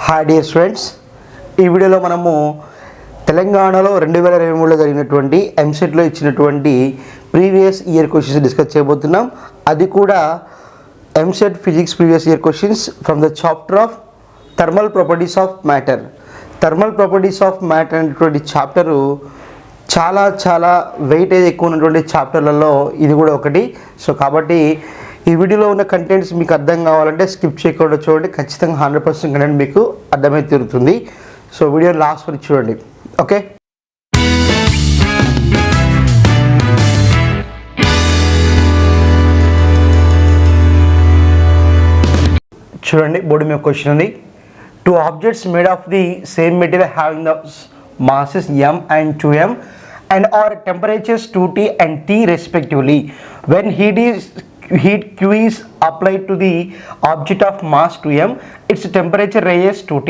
Hi dear students, ఈ వీడియోలో మనము తెలంగాణలో 2023లో జరిగినటువంటి ఎంసెట్లో ఇచ్చినటువంటి ప్రీవియస్ ఇయర్ క్వశ్చన్స్ డిస్కస్ చేయబోతున్నాం. అది కూడా EAMCET physics previous year questions from the chapter of thermal properties of matter. Thermal properties of matter అనేటువంటి చాప్టరు చాలా వెయిటేజ్ ఎక్కువ ఉన్నటువంటి చాప్టర్లలో ఇది కూడా ఒకటి. సో కాబట్టి ఈ వీడియోలో ఉన్న కంటెంట్స్ మీకు అర్థం కావాలంటే స్కిప్ చేయకుండా చూడండి. ఖచ్చితంగా 100% కంటెంట్ మీకు అర్థమై తీరుతుంది. సో వీడియో లాస్ట్ వరకు చూడండి. ఓకే, చూడండి బోర్డు మీద క్వశ్చన్ ఉంది. 2 objects made of the same material having the masses m and 2m and are temperatures 2T and T respectively. When heat Q is applied to the object of mass 2m, its temperature raises 2T.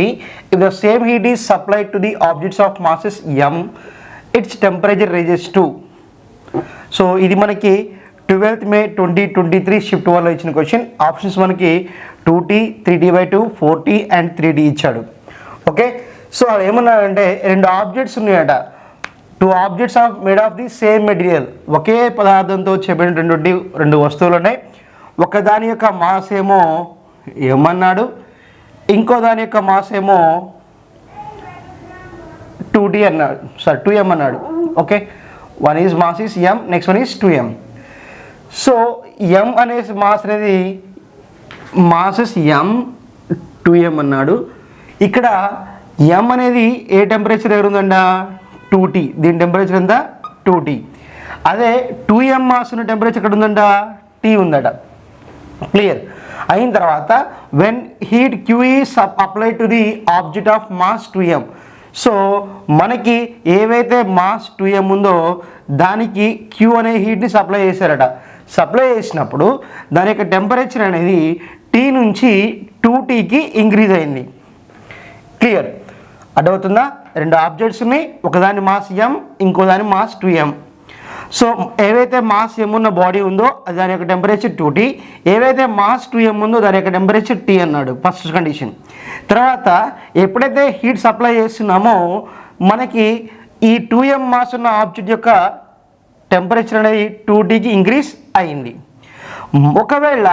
If the same heat is supplied to the objects of masses m, its temperature raises 2. So ఇది మనకి 12th May 2023 shift 1లో ఇచ్చిన question. Options మనకి 2T, 3T/2, 4T and 3D ఇచ్చాడు. Okay, so అది ఏమన్నాడంటే 2 objects ఉన్నాయట. 2 objects are made of the same material. ఒకే పదార్థంతో చేయబడిన రెండు వస్తువులు ఉన్నాయి. ఒకదాని యొక్క మాస్ ఏమో ఏమన్నాడు, ఇంకో దాని యొక్క మాస్ ఏమో 2D అన్నాడు, 2m అన్నాడు. Okay, one is mass is m, next one is 2m. So m అనే మాస్ అనేది మాసెస్ m, 2m అన్నాడు. ఇక్కడ m అనేది ఏ టెంపరేచర్ దగ్గర ఉందంట, 2T. దీని టెంపరేచర్ ఎంత, 2T. అదే 2m మాస్ ఉన్న టెంపరేచర్ ఎక్కడ ఉందంట, T ఉందట. క్లియర్ అయిన తర్వాత when heat Q is applied to the object of mass 2m. So మనకి ఏవైతే మాస్ 2m ఉందో దానికి Q అనే హీట్ని సప్లై చేశారట. సప్లై చేసినప్పుడు దాని యొక్క టెంపరేచర్ అనేది T నుంచి 2Tకి ఇంక్రీజ్ అయింది. క్లియర్ అర్థమవుతుందా? 2 ఆబ్జెక్ట్స్ ఉన్నాయి, ఒకదాని మాస్ m, ఇంకో దాని మాస్ 2m. సో ఏవైతే మాస్ m ఉన్న బాడీ ఉందో దాని యొక్క టెంపరేచర్ 2T, ఏవైతే మాస్ 2m ఉందో దాని యొక్క టెంపరేచర్ T అన్నాడు ఫస్ట్ కండిషన్. తర్వాత ఎప్పుడైతే హీట్ సప్లై చేస్తున్నామో మనకి ఈ 2m మాస్ ఉన్న ఆబ్జెక్ట్ యొక్క టెంపరేచర్ అనేది 2Tకి ఇంక్రీజ్ అయింది. ఒకవేళ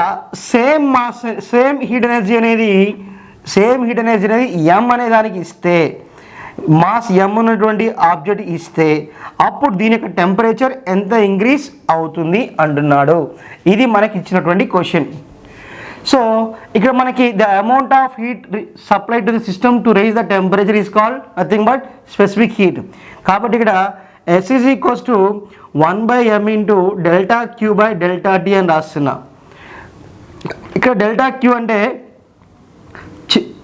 same mass same heat energy అనేది m అనే దానికి ఇస్తే, మాస్ m ఉన్నటువంటి ఆబ్జెక్ట్ ఇస్తే అప్పుడు దీని యొక్క టెంపరేచర్ ఎంత ఇంక్రీజ్ అవుతుంది అంటున్నాడు. ఇది మనకి ఇచ్చినటువంటి క్వశ్చన్. సో ఇక్కడ మనకి the amount of heat supplied to the system to raise the temperature is called nothing but specific heat. కాబట్టి ఇక్కడ S is equals to 1/m into delta Q by delta T అని రాస్తున్నా. ఇక్కడ delta Q అంటే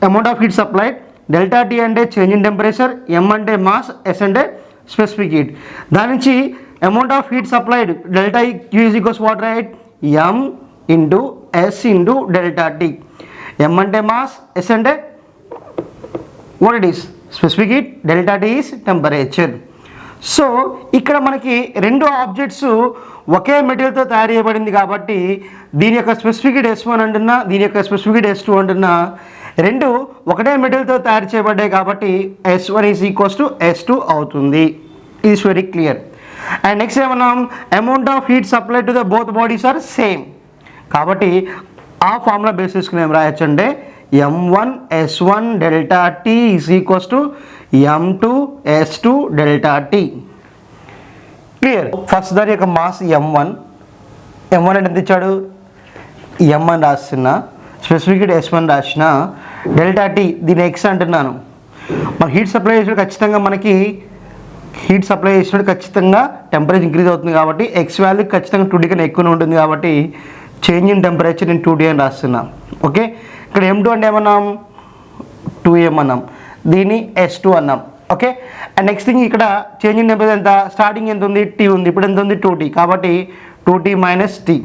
amount of heat supplied, delta T అంటే change in temperature, M అంటే mass, S అంటే specific heat. దాని నుంచి amount of heat supplied delta Q is equals what right, M into S into delta T. M అంటే mass, S అంటే what it is specific heat, delta T is temperature. So ఇక్కడ మనకి 2 objects ఒకే మెటీరియల్తో తయారు చేయబడింది కాబట్టి దీని యొక్క స్పెసిఫిక్ హీట్ S1 అంటున్నా, దీని యొక్క స్పెసిఫిక్ హీట్ S2 అంటున్నా. 2 ఒకటే మెటీరియల్తో తయారు చేయబడ్డాయి కాబట్టి S1 is equals to S2 అవుతుంది. Is very clear. And next ఏమన్నాం, amount of heat supply to the both bodies are same. కాబట్టి ఆ ఫార్ములా బేస్ చేసుకుని ఏం రాయొచ్చు అంటే M1 S1 delta T is equals to M2 S2 delta T. Clear. First దాని యొక్క మాస్ M1 అంటే ఎంత ఇచ్చాడు, M అని రాస్తున్నా, స్పెసిఫిక్ హీట్ S1 రాసిన, డెల్టా T దీని X అంటున్నాను. మన హీట్ సప్లై చేసినప్పుడు ఖచ్చితంగా టెంపరేచర్ ఇంక్రీజ్ అవుతుంది కాబట్టి X వాల్యూ ఖచ్చితంగా 2D కన్నా ఎక్కువ ఉంటుంది కాబట్టి చేంజ్ ఇన్ టెంపరేచర్ నేను 2D అని రాస్తున్నా. ఓకే, ఇక్కడ M2 అంటే ఏమన్నాం, 2m అన్నాం, దీన్ని S2 అన్నాం. ఓకే, అండ్ నెక్స్ట్ థింగ్ ఇక్కడ చేంజ్ ఇన్ టెంపరేచర్ ఎంత, స్టార్టింగ్ ఎంత ఉంది, T ఉంది, ఇప్పుడు ఎంత ఉంది, 2T, కాబట్టి 2T minus T.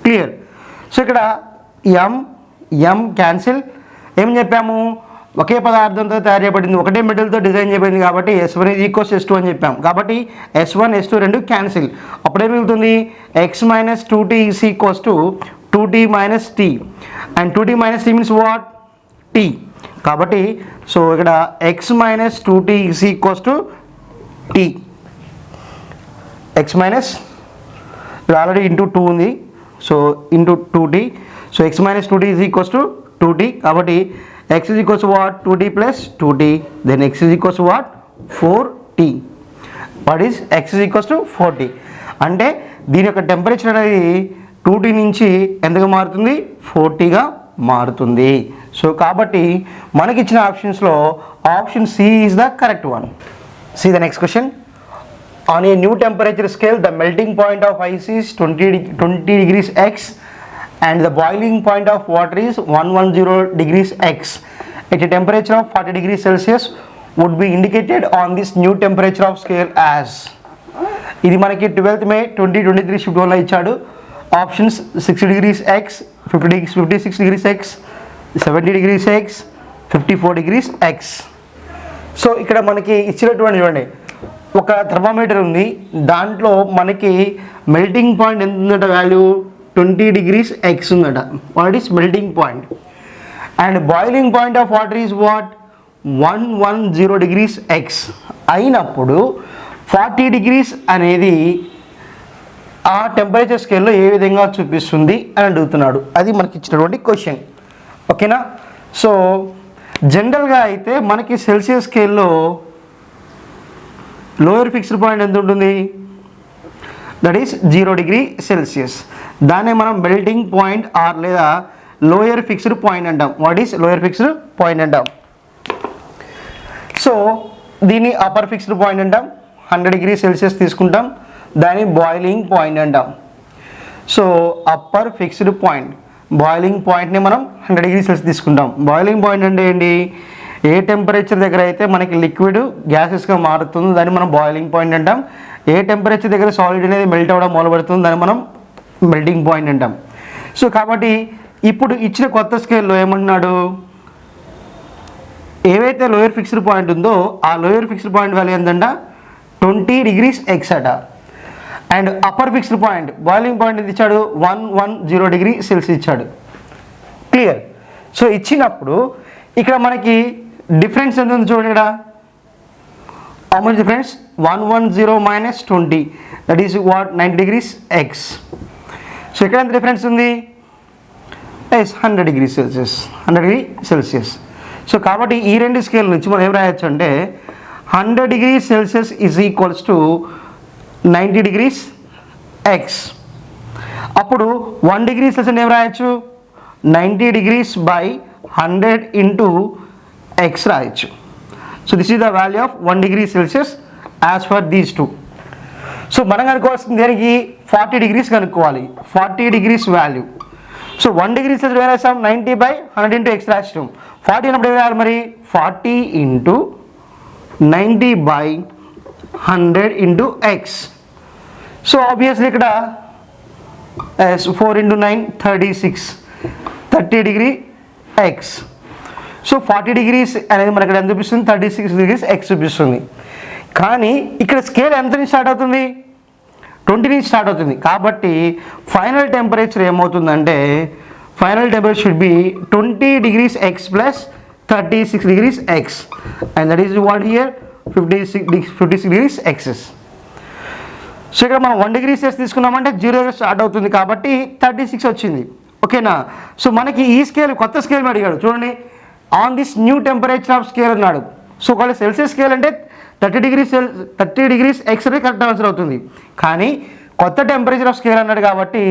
Clear. So ఇక్కడ M క్యాన్సిల్. ఏం చెప్పాము, ఒకే పదార్థంతో తయారు చేయబడింది, ఒకటే మెటీరియల్తో డిజైన్ చేయబడింది కాబట్టి S1 ఈజ్ ఈక్వల్స్ S2 అని చెప్పాం. కాబట్టి S1 S2 రెండు క్యాన్సిల్. అప్పుడేం మిగులుతుంది, X minus 2T is equals to 2T minus T. And 2T minus T means what, T. కాబట్టి సో ఇక్కడ x minus 2t is equals to t. x minus already into 2 ఉంది, so into 2t. So x minus 2t is equals to 2t. కాబట్టి x is equals to what 2t plus 2t, then x is equals to what 4t. What is x is equals to 4t. అంటే దీని యొక్క temperature అనేది 2t నుంచి ఎంతగా మారుతుంది, 4tగా మారుతుంది. So కాబట్టి మనకి ఇచ్చిన ఆప్షన్స్లో option C is the correct one. See the next question. On a new temperature scale, the melting point of ice is 20 degrees X and the boiling point of water is 110 degrees X. At a temperature of 40 degrees Celsius would be indicated on this new temperature of scale as. ఇది మనకి 12th May 2023 shift వల్ల ఇచ్చాడు. Options 60 degrees X, 56 degrees X, 70 degrees X, 54 degrees X. So ఇక్కడ మనకి ఇచ్చినటువంటి చూడండి, ఒక thermometer ఉంది, దాంట్లో మనకి మెల్టింగ్ పాయింట్ ఎంత ఉందట, వాల్యూ 20 degrees X ఉందట. What is melting point. And boiling point of water is what 110 degrees X అయినప్పుడు 40 degrees అనేది ఆ టెంపరేచర్ స్కేల్లో ఏ విధంగా చూపిస్తుంది అని అడుగుతున్నాడు. అది మనకి ఇచ్చినటువంటి క్వశ్చన్. ఓకేనా. సో జనరల్గా అయితే మనకి సెల్సియస్ స్కేల్లో లోయర్ ఫిక్స్డ్ పాయింట్ ఎంత ఉంటుంది, దట్ ఈస్ 0 degree Celsius. దాన్నే మనం మెల్టింగ్ పాయింట్ ఆర్ లేదా లోయర్ ఫిక్స్డ్ పాయింట్ అంటాం. What is lower fixed point అంటాం. సో దీన్ని అప్పర్ ఫిక్స్డ్ పాయింట్ అంటాం. 100 degrees Celsius తీసుకుంటాం, దాన్ని బాయిలింగ్ పాయింట్ అంటాం. So upper fixed point, boiling పాయింట్ని మనం 100 degrees Celsius తీసుకుంటాం. బాయిలింగ్ పాయింట్ అంటే ఏంటి, ఏ టెంపరేచర్ దగ్గర అయితే మనకి లిక్విడ్ గ్యాసెస్గా మారుతుందో దాన్ని మనం బాయిలింగ్ పాయింట్ అంటాం. ఏ టెంపరేచర్ దగ్గర సాలిడ్ అనేది మెల్ట్ అవ్వడం మొదలుపెడుతుందో దాన్ని మనం మెల్టింగ్ పాయింట్ అంటాం. సో కాబట్టి ఇప్పుడు ఇచ్చిన కొత్త స్కేల్లో ఏమంటున్నాడు, ఏవైతే లోయర్ ఫిక్స్డ్ పాయింట్ ఉందో ఆ లోయర్ ఫిక్స్డ్ పాయింట్ వాల్యూ ఎంతంట 20 degrees X అట. And upper fixed point boiling point ఎంత ఇచ్చాడు, 110 degree Celsius ఇచ్చాడు. క్లియర్. సో ఇచ్చినప్పుడు ఇక్కడ మనకి డిఫరెన్స్ ఎంత ఉంది చూడండి. ఇక్కడ how much difference, 110 minus 20, that is what 90 degrees X. So ఇక్కడ ఎంత డిఫరెన్స్ ఉంది, yes 100 degrees Celsius, 100 degree Celsius. So కాబట్టి ఈ రెండు స్కేల్ నుంచి మనం ఏం రాయొచ్చు అంటే 100 degrees Celsius is equals to 90 degrees X. అప్పుడు 1 degree Celsius ఏం రాయొచ్చు, 90 degrees by 100 into X రాయొచ్చు. So this is the value of 1 degree Celsius as for these two. So మనం కనుక్కోవాల్సింది దానికి 40 degrees కనుక్కోవాలి, 40 degrees value. So 1 degree Celsius ఏం రాస్తాం, 90 by 100 into X రాస్తాం. 40 అన్నప్పుడు ఏం రాయాలి మరి, 40 into 90 by 100 into X. So obviously ఇక్కడ 4 into 9 36, 30 degree X. So 40 degrees అనేది మనకి ఎంత చూపిస్తుంది, 36 degrees X చూపిస్తుంది. కానీ ఇక్కడ స్కేల్ ఎంత నుంచి స్టార్ట్ అవుతుంది, 20 నుంచి స్టార్ట్ అవుతుంది. కాబట్టి ఫైనల్ టెంపరేచర్ ఏమవుతుందంటే, final temperature should be 20 degrees X plus 36 degrees X, and that is what here 56 degrees X. So ఇక్కడ మనం 1 degree Celsius తీసుకున్నామంటే 0 స్టార్ట్ అవుతుంది కాబట్టి 36 వచ్చింది. ఓకేనా. సో మనకి ఈ స్కేల్ కొత్త స్కేల్ అడిగాడు చూడండి, on this new temperature of scale అన్నాడు. సో ఒకవేళ సెల్సియస్ స్కేల్ అంటే 30 degrees X అనేది కరెక్ట్ ఆన్సర్ అవుతుంది. కానీ కొత్త టెంపరేచర్ ఆఫ్ స్కేల్ అన్నాడు కాబట్టి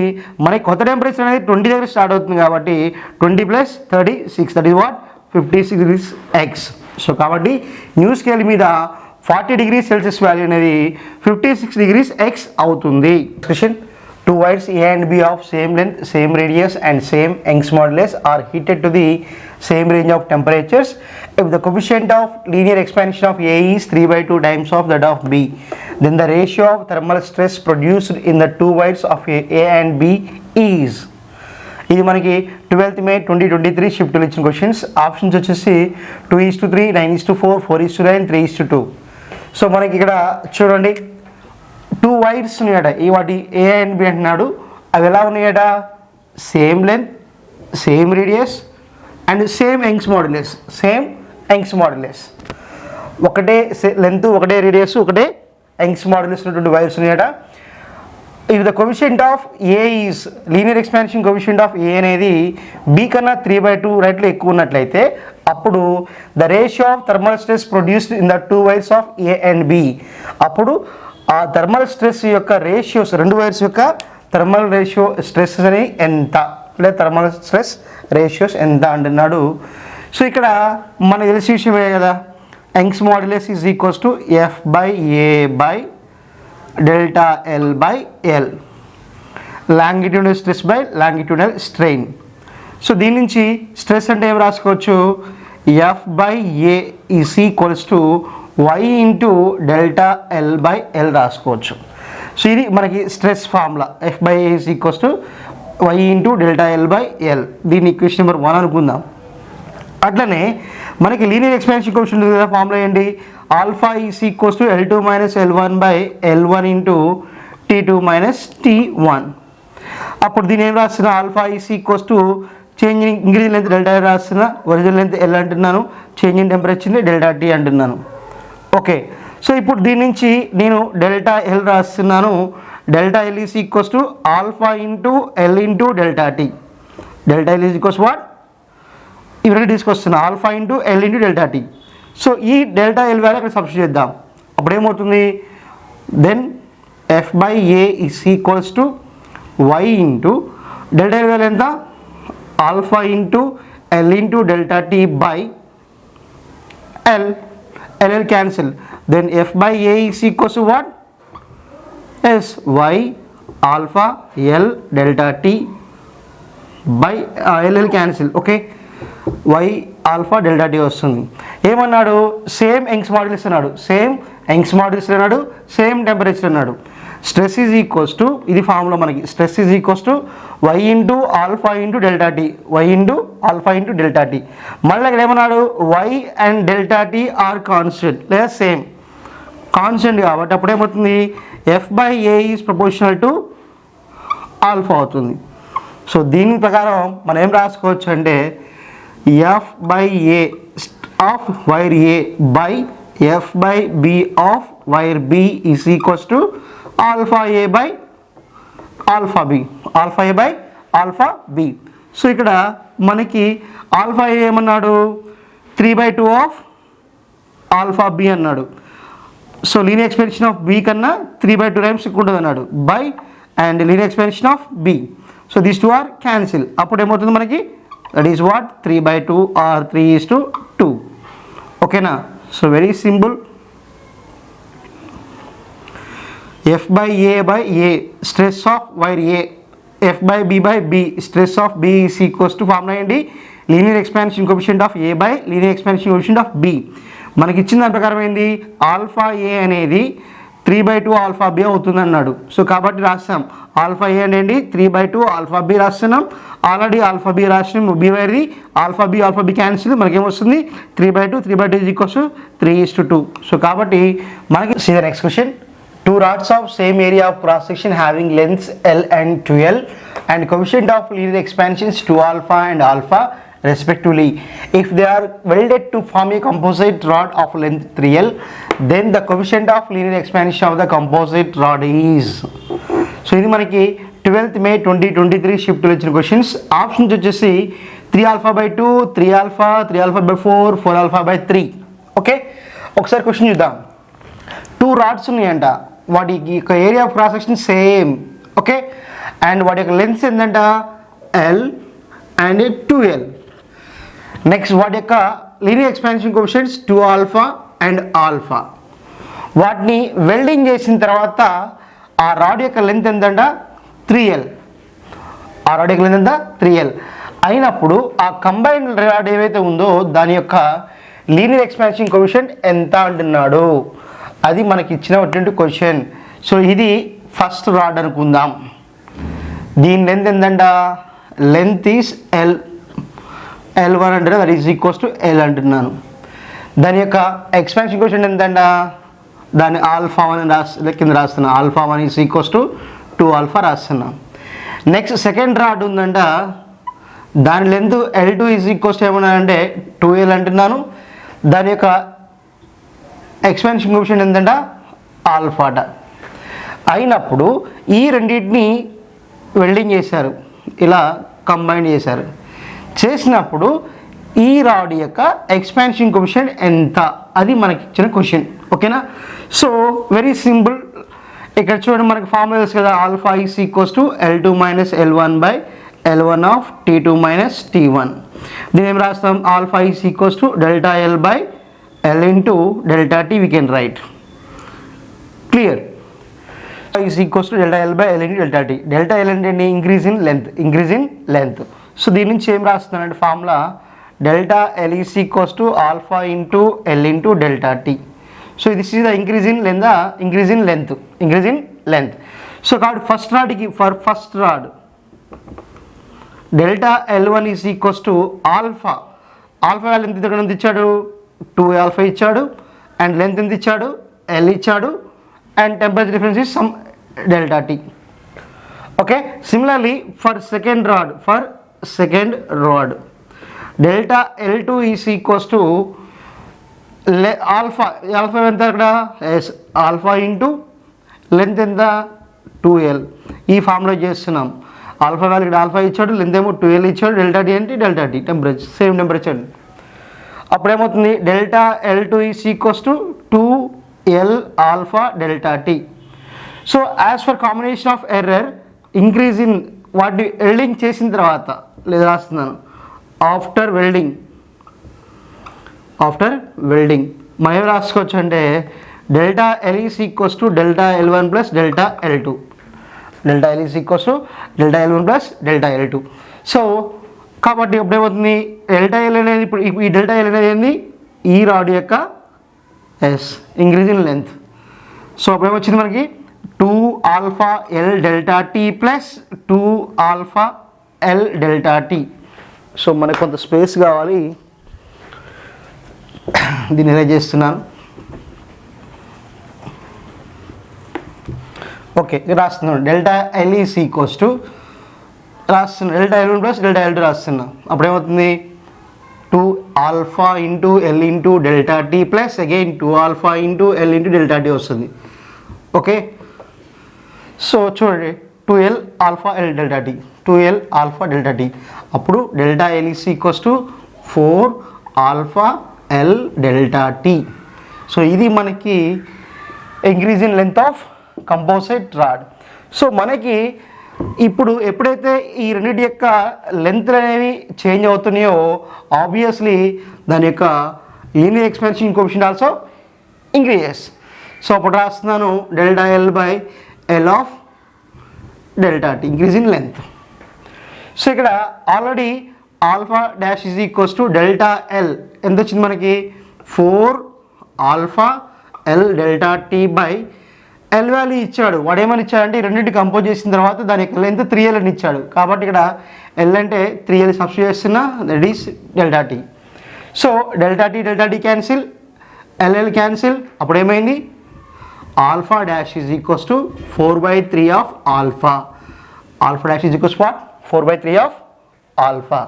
మనకి కొత్త టెంపరేచర్ అనేది 20 దగ్గర స్టార్ట్ అవుతుంది కాబట్టి 20 + 36, that is what 56 degrees X. So కాబట్టి న్యూ స్కేల్ మీద 40 degrees Celsius వాల్యూ అనేది 56 degrees X అవుతుంది. Question, 2 wires A and B of same length, same radius and same Young's modulus are heated to the same range of temperatures. If the coefficient of linear expansion of A is 3/2 times of that of B, then the ratio of thermal stress produced in the 2 wires of A and B is. ఇది మనకి 12th May 2023 షిఫ్ట్లో ఇచ్చిన questions. Options వచ్చేసి 2:3, 9:4, 4:9, 3:2. So మనకి ఇక్కడ చూడండి 2 wires ఉన్నాయట, ఈ వాటి ఏ అండ్ బి అంటున్నాడు. అవి ఎలా ఉన్నాయట, same length, same radius and same Young's modulus, same Young's modulus. ఒకటే లెంత్, ఒకటే రేడియస్, ఒకటే యంగ్స్ మాడ్యులస్ ఉన్నటువంటి వైర్స్ ఉన్నాయట. If the coefficient of A is linear expansion coefficient of A అనేది బి కన్నా 3/2 రైట్లో ఎక్కువ ఉన్నట్లయితే అప్పుడు the ratio of thermal stress produced in the 2 wires of A and B, అప్పుడు ఆ థర్మల్ స్ట్రెస్ యొక్క రేషియోస్, 2 వైర్స్ యొక్క థర్మల్ రేషియో స్ట్రెస్ అని ఎంత, లేదా థర్మల్ స్ట్రెస్ రేషియోస్ ఎంత అంటున్నాడు. సో ఇక్కడ మనకు తెలిసిన విషయమే కదా, Young's modulus is equals to F/A/ delta L/L, longitudinal stress by longitudinal strain. So దీని నుంచి స్ట్రెస్ అంటే ఏం రాసుకోవచ్చు, F/A is equals to Y into delta L/L రాసుకోవచ్చు. సో ఇది మనకి stress formula, F/A is equals to Y into delta L/L. దీన్ని equation number 1 అనుకుందాం. అట్లనే మనకి లీనియర్ ఎక్స్పాన్షన్ కోఎఫిషియంట్ ఉంది కదా, ఫార్ములా ఏంటి, alpha is equals to L2 - L1/L1 into T2 - T1. అప్పుడు దీని ఏం రాస్తున్నా, alpha is equals to change in increase length delta L రాస్తున్నా, ఒరిజినల్ లెంత్ L అంటున్నాను, చేంజ్ ఇన్ టెంపరేచర్ని డెల్టా T అంటున్నాను. ఓకే, సో ఇప్పుడు దీని నుంచి నేను డెల్టా L రాస్తున్నాను. Delta L is equals to alpha into L into delta T. Delta L is equals what, ఇవన్నీ తీసుకొస్తున్నా, alpha into L into delta T. So ఈ delta L value అక్కడ substitute చేద్దాం. అప్పుడు ఏమవుతుంది, then F/A is equals to Y into delta L value ఎంత, alpha into L into delta T by L. L cancel, then F/A is equals to what, yes Y ఆల్ఫా L delta T by L cancel. Okay, Y ఆల్ఫా delta T వస్తుంది. ఏమన్నాడు, same Young's modulus అన్నాడు, same Young's modulus అన్నాడు, same temperature అన్నాడు. Stress is equals to, ఇది formula మనకి, stress is equals to Y into alpha into delta T, Y into alpha into delta T. మళ్ళీ ఇక్కడ ఏమన్నాడు, Y and delta T are constant లేదా same, constant కాబట్టి అప్పుడు ఏమవుతుంది, F/A is proportional to alpha అవుతుంది. సో దీని ప్రకారం మనం ఏం రాసుకోవచ్చు అంటే F/A of wire A by F/B of wire B is equals to alpha A by alpha B, alpha A by alpha B. So ఇక్కడ మనకి ఆల్ఫా A ఏమన్నాడు, 3/2 ఆఫ్ ఆల్ఫా B అన్నాడు. So linear expansion of B కన్నా 3/2 times ఎక్కువ ఉంటుంది అన్నాడు, by and linear expansion of B. So these 2 are cancel. అప్పుడు ఏమవుతుంది మనకి, దట్ ఈస్ వాట్, 3/2 ఆర్ 3:2. ఓకేనా, so very simple. F/A by A stress of wire A, F/B by B stress of B is equals to formula ఏంటి, linear expansion coefficient of A by linear expansion coefficient of B. మనకి ఇచ్చిన దాని ప్రకారం ఏంటి, alpha A అనేది 3/2 alpha B అవుతుంది అన్నాడు. So కాబట్టి రాస్తాం, ఆల్ఫా A అంటే ఏంటి, 3/2 ఆల్ఫా B రాస్తున్నాం. ఆల్రెడీ ఆల్ఫా B రాసినాం, B వైర్ది, ఆల్ఫా B క్యాన్సిల్, మనకేమొస్తుంది 3/2, 3/2 ఈజ్ ఈక్వల్స్ 3:2. సో కాబట్టి మనకి see the next question. 2 rods of same area of cross section having lengths L and 2L and coefficient of linear expansions 2 alpha and alpha respectively. If they are welded to form a composite rod of length 3L, then the coefficient of linear expansion of the composite rod is. So ఇది మనకి 12th May 2023 షిఫ్ట్లో ఇచ్చిన questions. Options వచ్చేసి 3 alpha by 2, 3 alpha, 3 alpha by 4, 4 alpha by 3. Okay, ఒకసారి question చూద్దాం. 2 rods ఉన్నాయంట, వాటి యొక్క area of cross section same. Okay, and వాటి యొక్క లెన్స్ ఏంటంట L అండ్ 2L. నెక్స్ట్ వాటి యొక్క linear expansion coefficients 2 alpha and alpha. వాటిని వెల్డింగ్ చేసిన తర్వాత ఆ రాడ్ యొక్క లెంత్ ఎంతంట 3L. ఆ రాడ్ యొక్క లెంత్ ఎంత 3L అయినప్పుడు ఆ కంబైన్డ్ రాడ్ ఏవైతే ఉందో దాని యొక్క లీనియర్ ఎక్స్పాన్షన్ కోఎఫిషియంట్ ఎంత అంటున్నాడు. అది మనకి ఇచ్చినటువంటి క్వశ్చన్. సో ఇది ఫస్ట్ రాడ్ అనుకుందాం. దీని లెంత్ ఎంతంట, లెంత్ ఈస్ L1 అంటే that is equals to L అంటున్నాను. దాని యొక్క ఎక్స్పాన్షన్ కోఎఫిషియంట్ ఎంతంట, దాన్ని ఆల్ఫా 1 కింద రాస్తున్నా, alpha 1 is equals to 2 alpha రాస్తున్నా. నెక్స్ట్ సెకండ్ రాడ్ ఉందంట, దాని length L2 is equals to ఏమన్నా అంటే 2L అంటున్నాను. దాని యొక్క ఎక్స్పాన్షన్ కోఎఫిషియంట్ ఎంతంట ఆల్ఫాట. అయినప్పుడు ఈ రెండింటిని వెల్డింగ్ చేశారు, ఇలా కంబైన్ చేసినప్పుడు ఈ రాడ్ యొక్క ఎక్స్పాన్షన్ కోఎఫిషియంట్ ఎంత, అది మనకి ఇచ్చిన క్వశ్చన్. ఓకేనా? So very simple. ఇక్కడ చూడండి, మనకి ఫార్ములా తెలుసు కదా, alpha is equals to L2 minus L1 of T2 minus T1. దీని ఏం రాస్తాం, alpha is equals to delta L by L into delta T we can write. Clear? Is equals to delta L by L into delta T. Delta L అంటే increase in length. So దీని నుంచి ఏం రాస్తున్నానంటే formula delta L is equals to alpha into L into delta T. So this is the increase in length. So కాబట్టి first rod delta L1 is equals to alpha value ఎంత ఇచ్చాడు, 2 alpha ఇచ్చాడు, and length ఎంత ఇచ్చాడు, L ఇచ్చాడు, and temperature difference is some delta T. Okay. Similarly for second rod delta L2 is equals to alpha ఎంత అక్కడ, alpha into length ఎంత 2L. ఈ ఫార్ములా చేస్తున్నాం. ఆల్ఫా వాల్యూ ఇక్కడ ఆల్ఫా ఇచ్చాడు, లెంత్ ఏమో 2L ఇచ్చాడు, డెల్టా T అంటే delta T, temperature same temperature. అప్పుడేమవుతుంది, delta L2 is equals to 2L alpha delta T. So as for combination of error increase in వాటిని welding చేసిన తర్వాత, లేదా రాస్తున్నాను ఆఫ్టర్ వెల్డింగ్ మనం ఏం రాసుకోవచ్చు అంటే delta L is equals to delta L1 plus delta L2. Delta L is equals to delta L1 plus delta L2. So కాబట్టి ఎప్పుడేమవుతుంది, డెల్టా L అనేది ఇప్పుడు ఈ డెల్టా L అనేది ఏంది, ఈ రాడ్ యొక్క ఇంక్రీజ్ ఇన్ లెంత్. సో అప్పుడేమొచ్చింది మనకి 2 alpha L delta T plus 2 alpha L delta T. So మనకు కొంత స్పేస్ కావాలి, దీన్ని ఎలా చేస్తున్నాను. ఓకే, రాస్తున్నాను delta L is equals to రాస్తున్నాను delta L1 plus delta L2 రాస్తున్నాను. అప్పుడేమవుతుంది, 2 alpha into L into delta T plus again 2 alpha into L into delta T వస్తుంది. ఓకే. సో చూడండి 2L alpha L delta T, 2L alpha delta T. అప్పుడు delta L is equals to 4 alpha L delta T. So ఇది మనకి increase in length of composite rod. So మనకి ఇప్పుడు ఎప్పుడైతే ఈ రెండింటి యొక్క లెంత్ అనేవి చేంజ్ అవుతున్నాయో ఆబ్వియస్లీ దాని యొక్క linear expansion coefficient also increases. So అప్పుడు రాస్తున్నాను delta L by L of delta T, increase in length. So ఇక్కడ already alpha dash is equals to delta L ఎంత వచ్చింది మనకి, 4 alpha L delta T by L value ఇచ్చాడు. వాడు ఏమని ఇచ్చాడంటే రెండింటి కంపోజ్ చేసిన తర్వాత దాని యొక్క లెంత్ 3L అని ఇచ్చాడు. కాబట్టి ఇక్కడ L అంటే 3L సబ్స్టిట్యూట్ చేస్తున్నా, that is delta T. So delta T cancel, LL cancel. అప్పుడు ఏమైంది, alpha dash is equals to 4/3 of alpha. Alpha dash is equals what, 4/3 of alpha.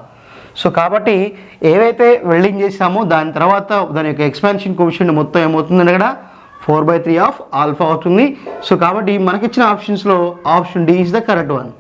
So కాబట్టి ఏవైతే వెల్డింగ్ చేసామో దాని తర్వాత దాని యొక్క ఎక్స్పాన్షన్ కోఎఫిషియంట్ మొత్తం ఏమవుతుందంటే ఇక్కడ 4/3 ఆఫ్ ఆల్ఫా అవుతుంది. సో కాబట్టి మనకిచ్చిన ఆప్షన్స్లో option D is the correct one.